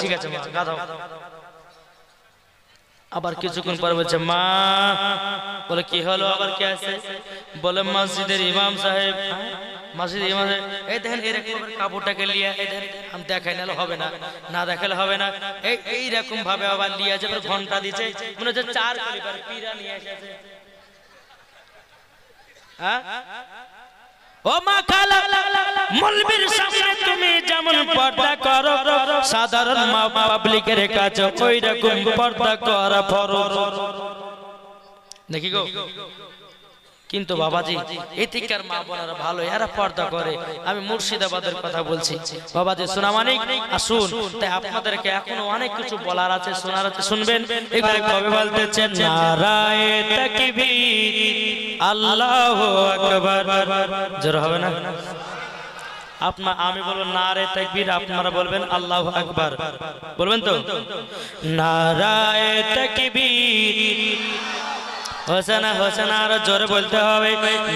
ঠিক আছে মা গাদাও। আবার কিছুক্ষণ পর বলছে মা, বলে কি হলো আবার কে আছে? বলে মসজিদের ইমাম সাহেব, মসজিদের ইমাম সাহেব এই দেখেন এরকম কাপড়টাকে লিয়া এই দেখেন আমি দেখাই নালে হবে না, না দেখালে হবে না, এই রকম ভাবে আবার লিয়া যে ঘন্টা দিছে মনে হচ্ছে 4 কলিবার পীরা নিয়ে এসেছে। হ্যাঁ ও মা খালা, মলবির সামনে তুমি যেমন পর্দা করো সাধারণ মা পাবলিকের কাছে ওই রকম পর্দা করা ফরজ নাকি গো? কিন্তু বাবাজি এদিককার মা বোনেরা ভালো, এরা পর্দা করে। আমি মুর্শিদাবাদের কথা বলছি বাবাজি, সোনামানিক আসুন। তাই আপনাদেরকে এখনো অনেক কিছু বলার আছে, শোনার আছে, শুনবেন। এবারে কবে বলতেছেন নারায়ে তাকবীর আল্লাহু আকবার, জোর হবে না? আমি বলবো নারে তাকবীর, আপনারা বলবেন আল্লাহু আকবার, বলবেন তো? নারায়ে তাকবীর, হোসেনা হোসেনা আর জোরে বলতে হবে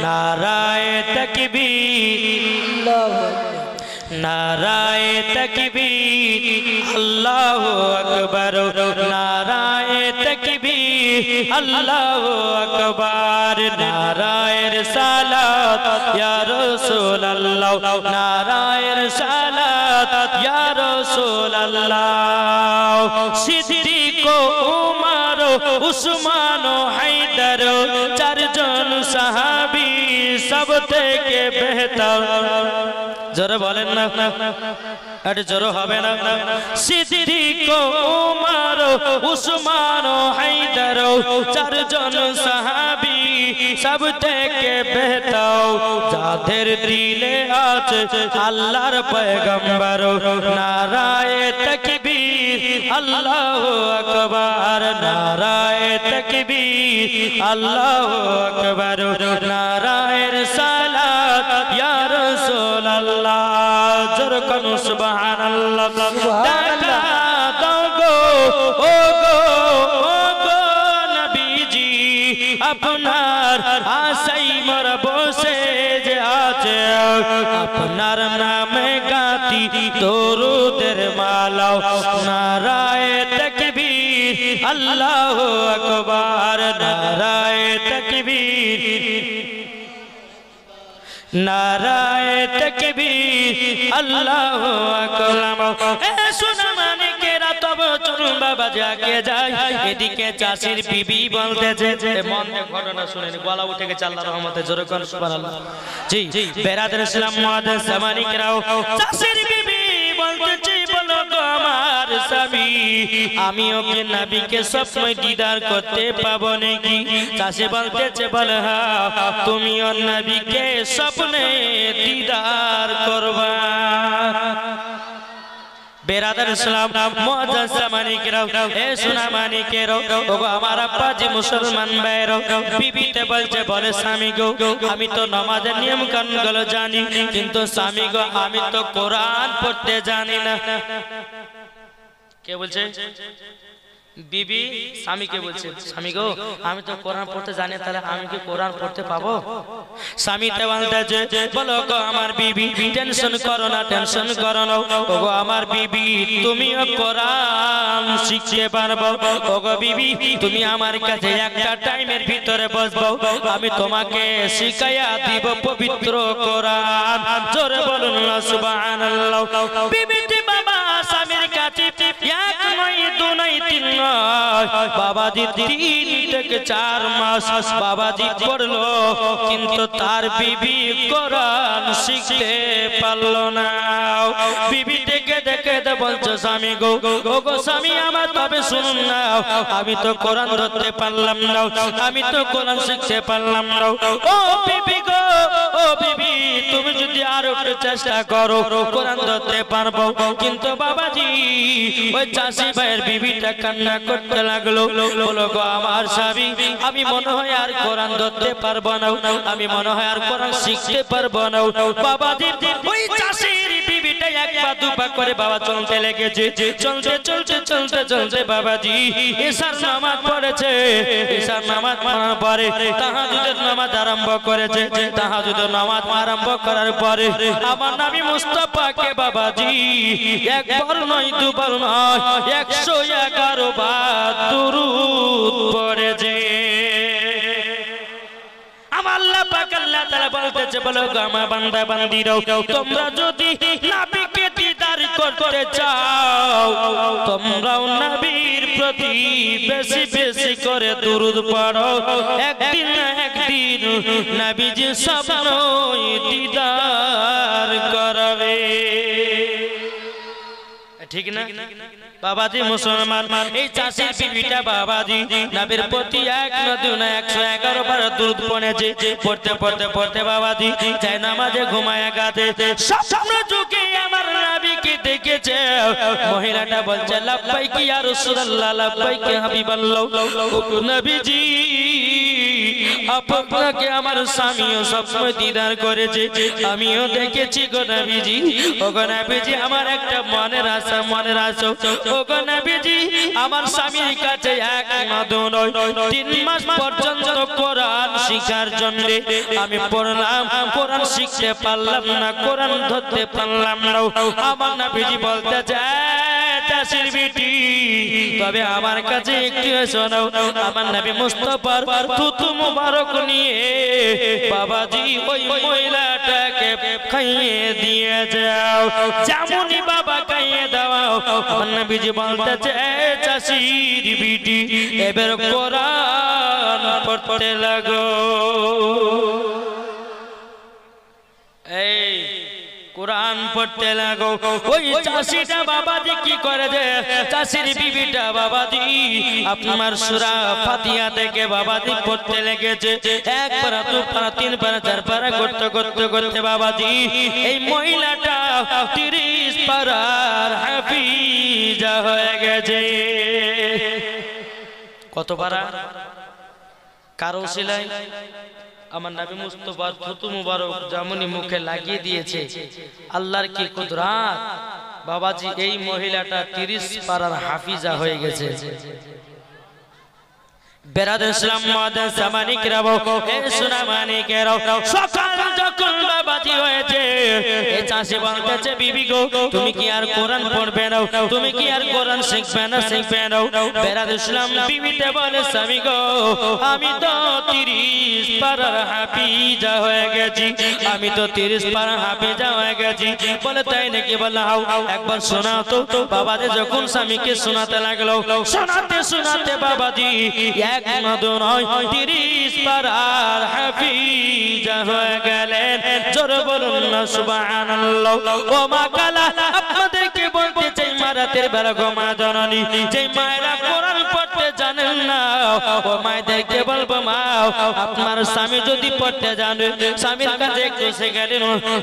নারায়ে তাকবীর, নারায়ে তাকবীর আল্লাহু আকবার, নারায়ে তাকবীর আল্লাহু আকবার, নারায়ে রিসালাত ইয়া রাসূলুল্লাহ, নারায়ে রিসালাত ইয়া রাসূলুল্লাহ, সিদ্দিক উমর উসমান হায়দার চারজন সাহাবী সব থেকে বেহতর, জোরে বলেন না, আরে জোরে হবে না? সিদ্দিক উমর উসমান হায়দার চারজন সাহাবী সব থেকে বেহতর, যাদের দিলে আছে আল্লাহর পয়গম্বর, নারায়ে তাকবীর আল্লাহু আকবার, নারায়ে তাকবীর আল্লাহু আকবার, নারায়ে রিসালাত ইয়া রাসূলুল্লাহ, জোরে কোন সুবহানাল্লাহ, সুবহানাল্লাহ দাও গো ও গো ও গো নবীজি, আপনার আশাই মোর বসে যে আছে, আপনার নামে গাতি দরুদের মালা, নারায়ে তাকবীর আল্লাহু আকবার, নারায়ে তাকবীর, নারায়ে তাকবীর আল্লাহু আকবার। এ সোনা মানিকেরা তব চলুন বাবা জাগে যায়, এদিকে চাষির বিবি বলতেছে, মন দিয়ে ঘটনা শুনেন, গলা উঠে গেছে আল্লাহর রহমতে, জোরে কোন সুবহানাল্লাহ। জি বেরাদর ইসলাম মুআদ্দাস মানিকরাও, চাষির বিবি বলতেছে, বলো গো আমার স্বামী, আমি ওকে নবীকে সবসময় দিদার করতে পাবো নাকি? চাষি বলতেছে, বলে হ্যাঁ, তুমি ওর নবীকে স্বপ্নে দিদার করবা। বেরাদার ইসলাম মুআদ্দাস মানিকরাও, এ সোনা মানিকেরও, ওগো আমার আব্বাজি মুসলমান ভাইরও, বিবিতে বলছে, বলে স্বামী গো, আমি তো নামাজের নিয়ম কানুন গুলো জানি, কিন্তু স্বামী গো আমি তো কোরআন পড়তে জানি না। কে বলছে? বিবি স্বামীকে বলছে, স্বামী গো আমি তো কোরআন পড়তে জানি, তাহলে আমি কি কোরআন পড়তে পাবো? স্বামী তে বলতেছে, বলো গো আমার বিবি, টেনশন করো না, টেনশন করো না, ওগো আমার বিবি তুমিও কোরআন শিখতে পারবো। ওগো বিবি তুমি আমার কাছে একটা টাইমের ভিতরে বসবো, আমি তোমাকে শিখাইয়া দিব পবিত্র কোরআন, জোরে বলুন না সুবহানাল্লাহ। বিবিটি বাবা স্বামীর কাছে এক নয় দু নয় তিন নয়, বাবাজি 3 থেকে 4 মাস বাবাজি পড়লো, কিন্তু তার বিবি কোরআন শিখতে পারলো না। বিবি থেকে দেখে বলছে, স্বামী গো, ও গো স্বামী আমার, তবে শুনুন না, আমি তো কোরআন ধরতে পারলাম না, আমি তো কোরআন শিখতে পারলাম না। ও বিবি গো, ও বিবি তুমি যদি আর একটু চেষ্টা করো কোরআন ধরতে পারবো। কিন্তু বাবাজি ওই চাষি ভাইয়ের বিবিটা কান্না করতে লাগলো, বলো গো আমার স্বামী, আমি মনে হয় আর কোরআন ধরতে পারবো না, আমি মনে হয় আর কোরআন শিখতে পারবো না। বাবাজি ওই চাষির বিবিটা একবার দুপা করে বাবা চলতে লেগেছে চলতে চলতে চলতে চলতে বাবাজি ঈশার নামাজ পড়েছে ঈশার নামাজ পড়ার পরে তাহাজ্জুদের নামাজ আরম্ভ করেছে তাহাজ্জুদের নামাজ আরম্ভ করার পরে আমার নবী মুস্তাফাকে বাবাজি একবার নয় দুবার নয় 111 বার দুরূদ পড়েছে আমার আল্লাহ পাক আল্লাহ তাআলা বলতেছে বলো গো আমার বান্দা বান্দীরাও তোমরা যদি নবীকে দিদার করতে চাও তোমরাও নবীর প্রতি বেশি বেশি করে দুরূদ পড়ো একদিন না একদিন নবীজি স্বপ্নই দিদার করবে ঠিক না বাবাজি মুসলমান এই চাষির বিবিটা বাবাজি নবীর প্রতি এক না দুই না 111 বার দুরূদ পড়েছে পড়তে পড়তে পড়তে বাবাজি যায় নামাজে ঘুমায় গাতে স্বপ্ন যুগে আমার নবীকে দেখেছে মহিলাটা বলছে লাব্বাইক ইয়া রাসূলুল্লাহ লাব্বাইক হাবিবাল্লাহ ও নবীজি আপনাকে আমার স্বামীও সবসময় দিদার করেছে আমিও দেখেছি গো নবীজি ও গো নবীজি আমার একটা মনের আশা ও গো নবীজি আমার স্বামীর কাছে এক না দুই নয় 3 মাস পর্যন্ত কোরআন শিখার জন্য আমি পড়লাম কোরআন শিখতে পারলাম না কোরআন ধরতে পারলাম না আমার নবীজি বলতে চায় চাষির বিটি তবে আমার কাছে একটু শোনো আমার নবী মুস্তাফার থুতু মুবারক নিয়ে বাবাজি ওই মহিলাটাকে খাইয়ে দিয়ে যাও যেমনই বাবা খাইয়ে দাও আমার নবীজি বলতেছে চাষির বিটি এবার কোরআন পড়তে লাগো এই কোরআন পড়তে লাগো ওই চাষিটা বাবাজি কি করে দে চাষির বিবিটা বাবাজি আপনার সূরা ফাতিহা থেকে বাবাজি পড়তে লেগেছে একবার দুবার তিনবার চারবার করতে করতে করতে বাবাজি এই মহিলাটা 30 পারার হাফিজা হয়ে গেছে কত পারা কারো সিলাই আমার নবী মুস্তাফার থুতু মুবারক যেমনই মুখে লাগিয়ে দিয়েছে আল্লাহর কি কুদরত বাবাজি এই মহিলাটা 30 পারার হাফিজা হয়ে গেছে বেরাদ ইসলাম মাদান সামানিক রাবো এ সোনা মানিকেরাও সকাল যখন বাবাজি হয়েছে এই চাষি বলতেছে বিবি গো তুমি কি আর কোরআন পড়বে না তুমি কি আর কোরআন শিখবে না বেরাদ ইসলাম বিবিতে বলে স্বামী গো আমি তো 30 পারার হাফিজা হয়ে গেছি আমি তো 30 পারার হাফিজা হয়ে গেছি বলে তাই নাকি বলে হাও একবার শোনাও তো বাবাজি যখন স্বামীকে শোনাতে লাগলো শোনাতে বাবাজি এক না দুই নয় 30 পারার হাফিজা হয়ে গেলেন জোরে বলুন না সুবহানাল্লাহ ও মা কালা আপনাদেরকে বলতে চাই মারাতের বেলা গো মা জননী যে মায়েরা কোরআন পড়তে জানেন না ও মায়েদেরকে বলবো মা আপনার স্বামী যদি পড়তে জানে স্বামীর কাছে একটু শিখে দিন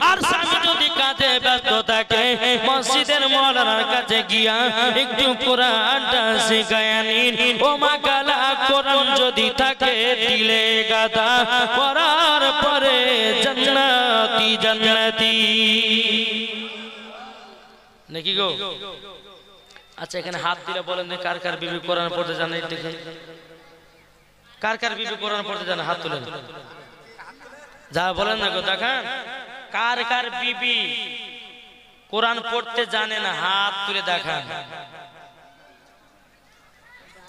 আর স্বামী যদি কাজে ব্যস্ত থাকে মসজিদের মাওলানার কাছে গিয়া একটু কোরআনটা শিখায় নিন ও মা কালা কোরআন যদি থাকে দিলে গাদা পড়ার পরে জান্নাতি জান্নাতি নাকি গো আচ্ছা এখানে হাত দিলে বলেন যে কার কার বিবি কোরআন পড়তে জানে দেখেন কার কার বিবি কোরআন পড়তে জানে হাত তুলেন যা বলেন না গো দেখান কার কার বিবি কোরআন পড়তে জানে না হাত তুলে দেখান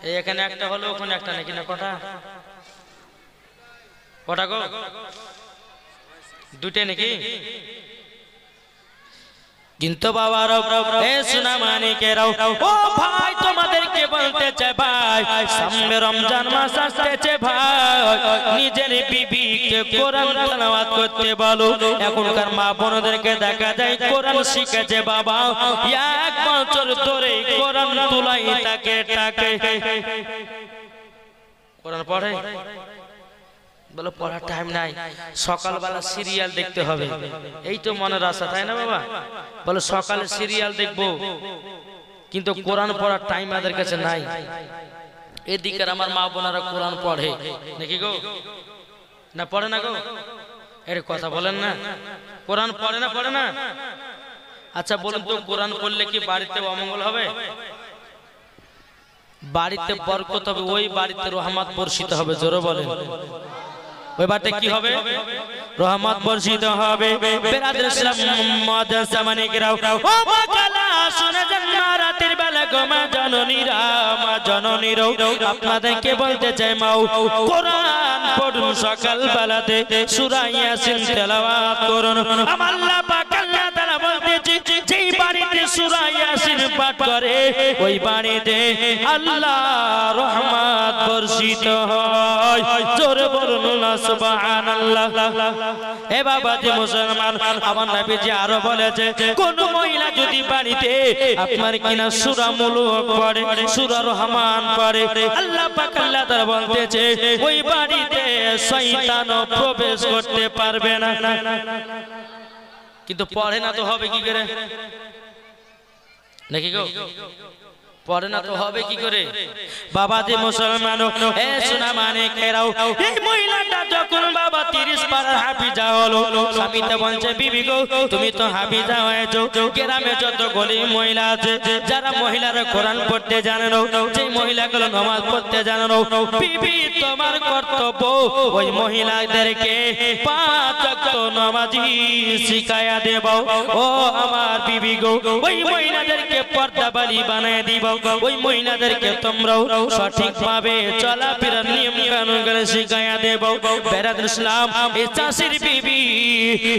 এই এখানে একটা হলো ওখানে একটা নাকি না কটা কটা গো দুটো নাকি কিন্তু বাবার এ সোনা মানিকেরাও ও ভাই তোমাদেরকে বলতে চাই ভাই সামনে রমজান মাস আসছে ভাই নিজের বিবিকে কোরআন তেলাওয়াত করতে বলো এখনকার মা বোনদেরকে দেখা যায় কোরআন শিখেছে বাবা 1 বছর ধরে কোরআন তুলাই তাকে টাকে কোরআন পড়ে বলো পড়ার টাইম নাই সকালবেলা সিরিয়াল দেখতে হবে এই তো মনের আশা তাই না বাবা বলো সকালে সিরিয়াল দেখবো কিন্তু কোরআন পড়ার টাইম আমাদের কাছে নাই এদিকে আমার মা বোনেরা কোরআন পড়ে নাকি গো না পড়ে না গো এর কথা বলেন না কোরআন পড়ে না আচ্ছা বলুন তো কোরআন পড়লে কি বাড়িতে অমঙ্গল হবে? বাড়িতে বরকত হবে, ওই বাড়িতে রহমত বর্ষিত হবে। জোরে বলেন, ওই বাড়িতে কি হবে? রহমত বর্ষিত হবে। বেরাদর ইসলাম মুআজ্জাজ জামানিকরাও, ও মাকালা শুনে যান রাতের বেলা গো মা জননীরা, মা জননীরাও আপনাদেরকে বলতে চাই মাও কোরআন পড়ুন সকাল বেলাতে, সূরা ইয়াসিন তেলাওয়াত করুন। আমার আল্লাহ পাক আল্লাহ তাআলা বলতেছে যেই বাড়িতে সূরা ইয়াসিন পাঠ করে ওই বাড়িতে আল্লাহ রহমত বর্ষিত হয়। জোরে বলুন না সুবহানাল্লাহ। এ বাবাজি মুসলমান, আমার নবীজি আরো বলেছে কোন মহিলা যদি বাড়িতে আপনার কিনা সূরা মুলক পড়ে, সূরা রহমান পড়ে, আল্লাহ পাক আল্লাহ তাআলা বলতেছে ওই বাড়িতে শয়তানও প্রবেশ করতে পারবে না। কিন্তু পড়ে না তো হবে কি করে নাকি গো? পড়ে না তো হবে কি করে? বাবাজি মুসলমান, এ সোনা মানিকেরাও, এই মহিলাটা যখন বাবা 30 পারার হাফিজা হলো, স্বামীতে বলছে বিবি গো তুমি তো হাফিজা হয়েছো, গ্রামে যত গলি মহিলা আছে যারা মহিলারা কোরআন পড়তে জানে না, যে মহিলাগুলো নামাজ পড়তে জানে না, বিবি তোমার কর্তব্য ওই মহিলাদেরকে 5 ওয়াক্ত নামাজি শিখায়া দেব। ও আমার বিবি গো, ওই মহিলাদেরকে পর্দাবালি বানায় দিব, ওই মহিলাদেরকে তোমরাও সঠিকভাবে চলাফেরার নিয়ম কানুন শিখায়া দেব। বেরাদর ইসলাম, এই চাষির বিবি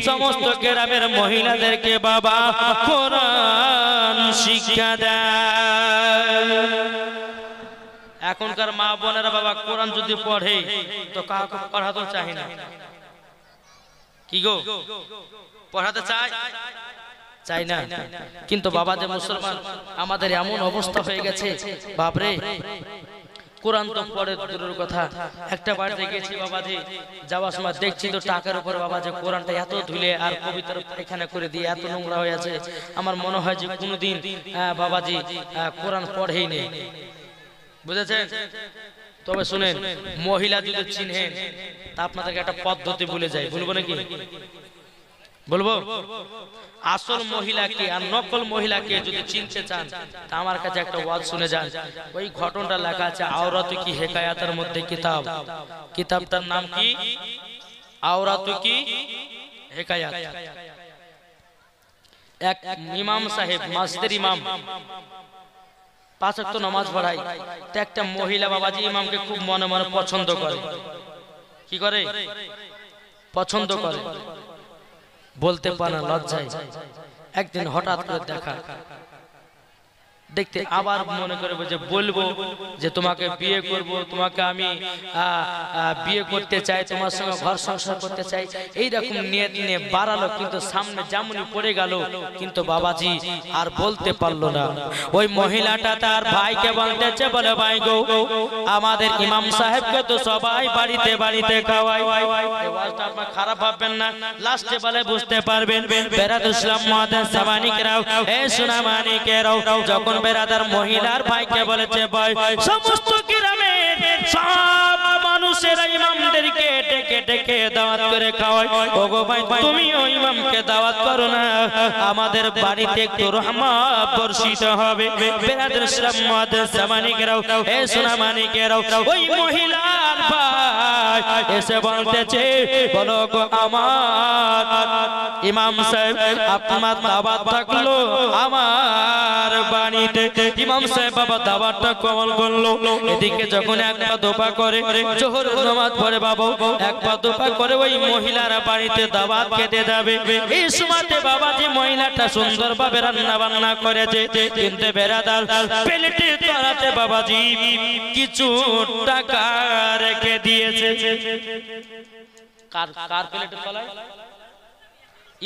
সমস্ত গ্রামের মহিলাদেরকে বাবা কোরআন শিক্ষা দেয়। এখনকার মা বোনেরা বাবা কোরআন যদি পড়ে তো কাউকে পড়াতে চায় না। কি গো, পড়াতে চায়? চাই না। কিন্তু বাবা যে মুসলমান, আমাদের এমন অবস্থা হয়ে গেছে বাপরে, কোরআন তো পড়ে দূরের কথা। একটা বাড়িতে গেছি বাবাজি, যাওয়ার সময় দেখছি তো টাকার উপর বাবাজি কোরআনটা এত ধুলে আর কবিতার এখানে করে দিয়ে এত নোংরা হয়ে আছে, আমার মনে হয় যে কোনোদিন বাবাজি কোরআন পড়েই নেই। বুঝেছেন? তবে শুনেন, মহিলা যদি চিনেন তা আপনাদেরকে একটা পদ্ধতি বলে যায়, বলবো নাকি? বলবো। আসল মহিলাকে আর নকল মহিলাকে যদি চিনতে চান তা আমার কাছে একটা ওয়াজ শুনে যান। ওই ঘটনাটা লেখা আছে আওরাতু কি হেকায়াতের মধ্যে কিতাব। কিতাবটার নাম কি? আওরাতু কি হেকায়াত। এক ইমাম সাহেব, মসজিদের ইমাম, 5 ওয়াক্ত নামাজ পড়ায়। তো একটা মহিলা বাবাজি ইমামকে খুব মনে মনে পছন্দ করে। কি করে? পছন্দ করে, বলতে পারে না, লজ্জায়। একদিন হঠাৎ করে দেখা দেখতে আবার মনে করে যে বলবো যে তোমাকে বিয়ে করব, তোমাকে আমি বিয়ে করতে চাই, তোমার সঙ্গে ঘর সংসার করতে চাই, এইরকম নিয়ত নিয়ে বাড়ালো। কিন্তু সামনে যেমনই পড়ে গেল, কিন্তু বাবাজি আর বলতে পারলো না। ওই মহিলাটা তার ভাইকে বলতেছে, বলে ভাই গো আমাদের ইমাম সাহেবকে তো সবাই বাড়িতে বাড়িতে খাওয়ায়। এই ওয়াজটা আপনারা খারাপ ভাববেন না, লাস্টে বলে বুঝতে পারবেন। বেরাদর ইসলাম মুআজ্জাজ জামানিকরাও, এ সোনা মানিকেরাও, যখন বেরাদার মহিলার ভাইকে বলেছে ভাই সমস্ত গ্রামের সব মানুষের ইমামদেরকে ডেকে ডেকে দাওয়াত করে খাওয়ায়, ওগো ভাই তুমিও ইমামকে দাওয়াত করো না, আমাদের বাড়িতে একটু রহমত বর্ষিত হবে। বেরাদর ইসলাম মুআজ্জাজ জামানিকরাও, এ সোনা মানিকেরাও, ওই মহিলার ভাই এসে বলতেছে, বলো গো আমার ইমাম সাহেব আপনার দাওয়াত থাকলো আমার বাড়িতে। ইমাম সাহেব বাবা দাওয়াতটা কবুল করলো। এদিকে যখন এক পা দোপা করে জোহর নামাজ পড়ে বাবা, এক পা দোপা করে ওই মহিলারা বাড়িতে দাওয়াত খেতে যাবে। এই সময়তে বাবাজি মহিলাটা সুন্দরভাবে রান্না বান্না করেছে, কিন্তু বেরাদার প্লেটের তলাতে বাবাজি কিছু টাকা রেখে দিয়েছে। কার কার প্লেটের তলায়?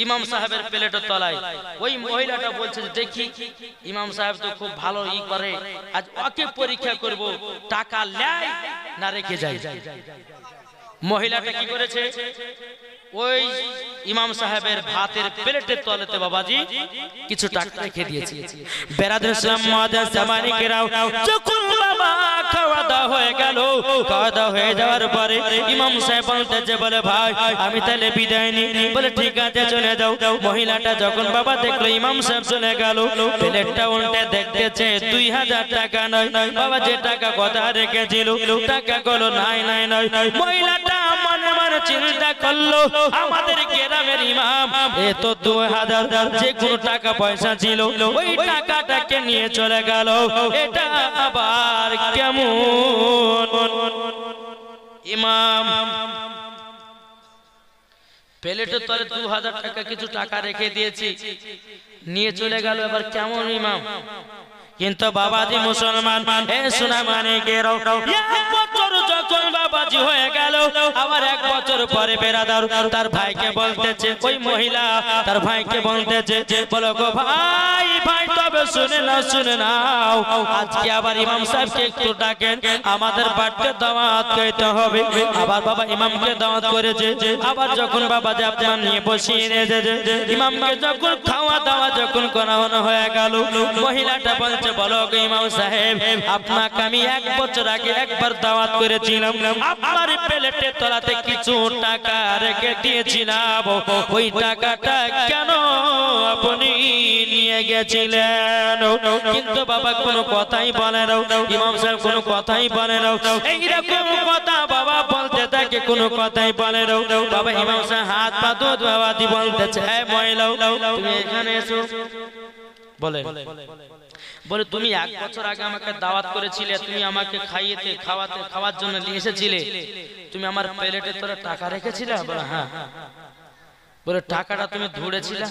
ইমাম সাহেবের প্লেটের তলায়। ওই মহিলাটা বলছে দেখি ইমাম সাহেব তো খুব ভালো করে, আজ ওকে পরীক্ষা করব, টাকা লেয় না রেখে যায়। মহিলাটা কি করেছে? ওই ইমাম সাহেবের ভাতের প্লেটের তলাতে বাবাজি কিছু টাকা রেখে দিয়েছে। বেরাদর ইসলাম মুআজ্জাজ জামানিকেরাও, যখন বাবা খাওয়া দাওয়া হয়ে গেল। খাওয়া দাওয়া হয়ে যাওয়ার পরে ইমাম সাহেব বলতেছে বলে ভাই আমি তাহলে বিদায় নিই। বলে ঠিক আছে চলে যাও। মহিলাটা যখন বাবা দেখলো ইমাম সাহেব চলে গেল, প্লেটটা উল্টে দেখতেছে 2000 টাকা নয়, বাবা যে টাকা কথা রেখেছিল টাকাগুলো নাই নাই নাই। মহিলাটা মনে মনে চিন্তা করলো আমাদের গ্রামের ইমাম এ তো 2000 যে কোনো টাকা পয়সা ছিল ওই টাকাটাকে নিয়ে চলে গেল, এটা আবার কেমন? ইমাম প্লেটের তলে 2000 টাকা কিছু টাকা রেখে দিয়েছি, নিয়ে চলে গেল, এবার কেমন ইমাম? কিন্তু বাবাজি মুসলমান এ সোনা মানিকের এক বছর যখন বাবাজি হয়ে গেল, আবার এক বছর পরে বেরাদার তার ভাইকে বলতেছে, ওই মহিলা তার ভাইকে বলতেছে বলো গো ভাই ভাই তবে শুনে নাও আজকে আবার ইমাম সাহেবকে একটু ডাকেন, আমাদের বাড়িতে দাওয়াত খেতে হবে। আবার বাবা ইমামকে দাওয়াত করেছে। আবার যখন বাবাজি আপনার নিয়ে বসিয়ে নিয়েছে ইমামকে যখন খাওয়া দাওয়া যখন করানো হয়ে গেল, মহিলাটা বলছে বলো গো ইমাম সাহেব আপনাকে আমি এক বছর আগে একবার দাওয়াত করেছিলাম, আপনার প্লেটের তলাতে কিছু টাকা রেখে দিয়েছিলাম, ওই টাকাটা কেন আপনি নিয়ে গেছিলেন? কিন্তু বাবা কোনো কথাই বলে না, ইমাম সাহেব কোনো কথাই বলে না। এইরকম কথা বাবা বলতে থাকে, কোনো কথাই বলে না। বাবা ইমাম সাহেব হাত পা দুধ বাবা দি বলতেছে মহিলা তুমি এখানে এসো। বলে তুমি এক বছর আগে আমাকে দাওয়াত করেছিলে, তুমি আমাকে খাওয়ার জন্য নিয়ে এসেছিলে, তুমি আমার প্লেটে তোরা টাকা রেখেছিলে? বলে হ্যাঁ। বলে টাকাটা তুমি ধরেছিলে?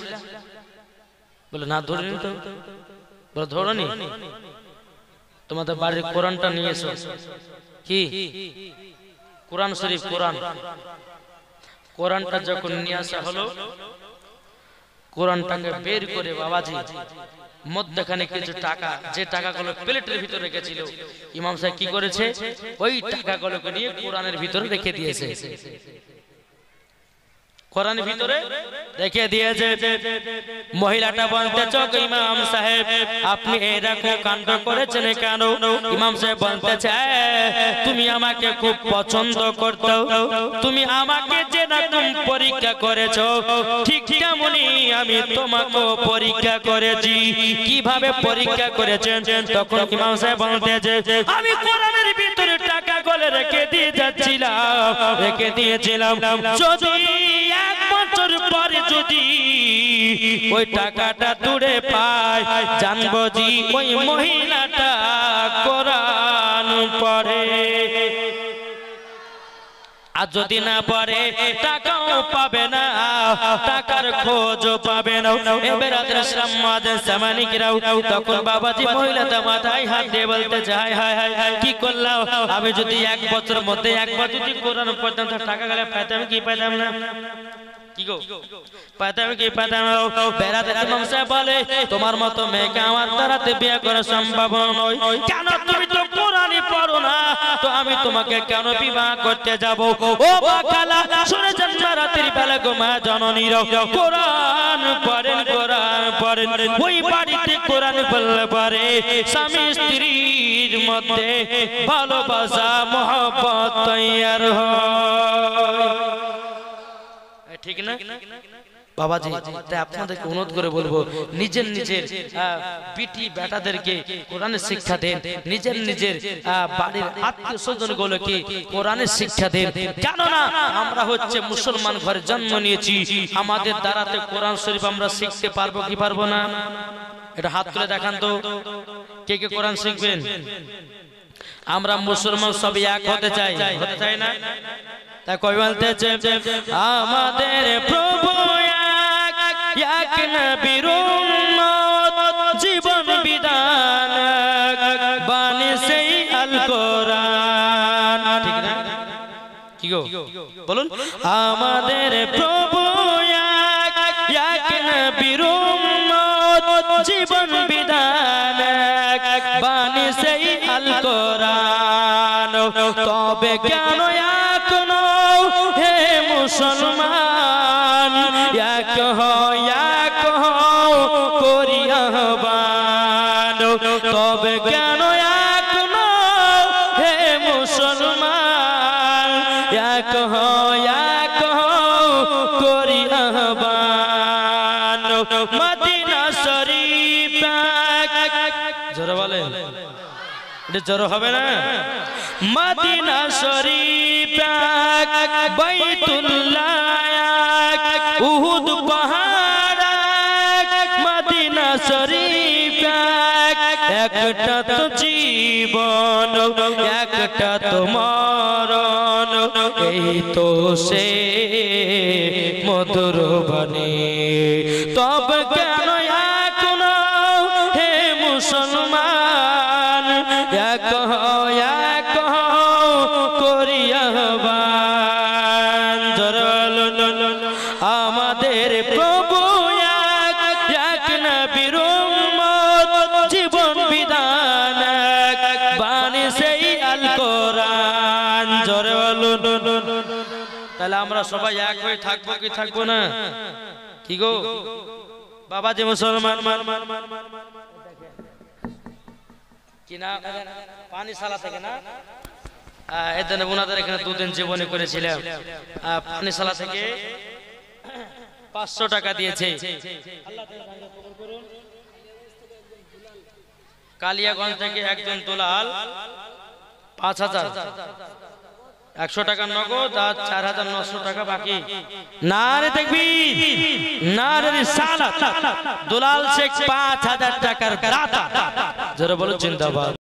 বলে না ধরিনি তো। বলে ধরনি? তোমাদের বাড়ির কোরআনটা নিয়ে এসো। কি কোরআন শরীফ? কোরআনটা যখন নিয়ে আসা হলো, কোরআনটাকে বের করে বাবাজি মধ্যখানে কিছু টাকা, যে টাকাগুলো প্লেটের ভিতরে রেখেছিল, ইমাম সাহেব কি করেছে ওই টাকাগুলোকে নিয়ে কোরআনের ভিতরে রেখে দিয়েছে। কোরআনের ভিতরে রেখে দিয়েছে। মহিলাটা বলতেছে ইমাম সাহেব আপনি এরকম কাণ্ড করেছেন কেন? ইমাম সাহেব বলতেছে তুমি আমাকে খুব পছন্দ করতো, তুমি আমাকে যেরকম পরীক্ষা করেছো ঠিক তেমনি আমি তোমাকে পরীক্ষা করেছি। কিভাবে পরীক্ষা করেছেন? তখন ইমাম সাহেব বলতেছে আমি কোরআনের ভিতরে টাকাগুলো রেখে দিয়েছিলাম, যদি এক বছর পরে যদি ওই টাকাটা দূরে পায় জানবো জি ওই মহিলাটা কোরআন পড়ে, আর যদি না পড়ে টাকাও পাবে না, টাকার খোঁজও পাবে না। এবারে ইসলাম মাদের সামানিকরাও তখন বাবাজি মহিলাটা মাথায় হাত দিয়ে বলতে যায় হায় হায় হায় কি করলাম আমি? যদি এক বছর মধ্যে একবার যদি কোরআন পড়তাম তো টাকা গেলে পাইতাম কি পাইতাম না? কি গো পাইতাম কি পাইতাম? বেরাতে ইমাম সাহেব বলে তোমার মতো মেয়েকে আমার দ্বারাতে বিয়ে করা সম্ভব নয়। কেন? তুমি তো কোরআনই পড়ো না, তো আমি তোমাকে কেন বিবাহ করতে যাব? ও বাকালা শুনে জন্ম রাতের বেলা গো মা জননীর কোরআন পড়েন, ওই বাড়িতে কোরআন পড়লে পারে স্বামী স্ত্রীর মধ্যে ভালোবাসা মহব্বত তৈয়ার হয়। ঠিক না বাবাজি? তাই আপনাদেরকে অনুরোধ করে বলবো নিজের বিটি বেটাদেরকে কোরআনের শিক্ষা দেন, নিজের বাড়ির আত্মীয় স্বজন গুলোকে কোরআনের শিক্ষা দেন। কেননা আমরা হচ্ছে মুসলমান ঘরে জন্ম নিয়েছি, আমাদের দ্বারাতে কোরআন শরীফ আমরা শিখতে পারবো কি পারবো না? এটা হাত তুলে দেখান তো কে কে কোরআন শিখবেন? আমরা মুসলমান সব এক হতে চাই না? তা কই বলতেছে আমাদের প্রভু এক নবীর উম্মত জীবন বিধান বাণী সেই আল কোরআন। ঠিক না? কি গো বলুন? আমাদের প্রভু এক নবীর উম্মত জীবন বিধান বাণী সেই আল কোরআন। তবে কেন হে মুসলমান এক করি আহ্বান, তবে কেন এটা জোর হবে না? মদিনা শরীফ এক, বাইতুল্লাহ এক, উহুদ পাহাড় এক, মদিনা শরীফ এক, একটা তো জীবন একটা তো মরণ, এই তো সে মধুর বনে। তব কেন এখনো হে মুসলমান এক করিয়াবান, আমাদের প্রভু এক নবীর উম্মত, জীবন বিধান এক, বাণী সেই আল কোরআন। জোরে বলুন। তাহলে আমরা সবাই এক হয়ে থাকবো কি থাকবো না? কি গো বাবা যে মুসলমান কি না পানি সালা থেকে না এদিন ওনাদের এখানে দুদিন জীবনী করেছিলাম, পানি সালা থেকে 500 টাকা দিয়েছে। কালিয়াগঞ্জ থেকে একজন দুলাল 5000, 100 টাকা নগদ আর 4900 টাকা বাকি। নারে তাকবীর, নারে রিসালাত। দুলাল শেখ 5000 টাকার দাতা। জোরে বলো জিন্দাবাদ।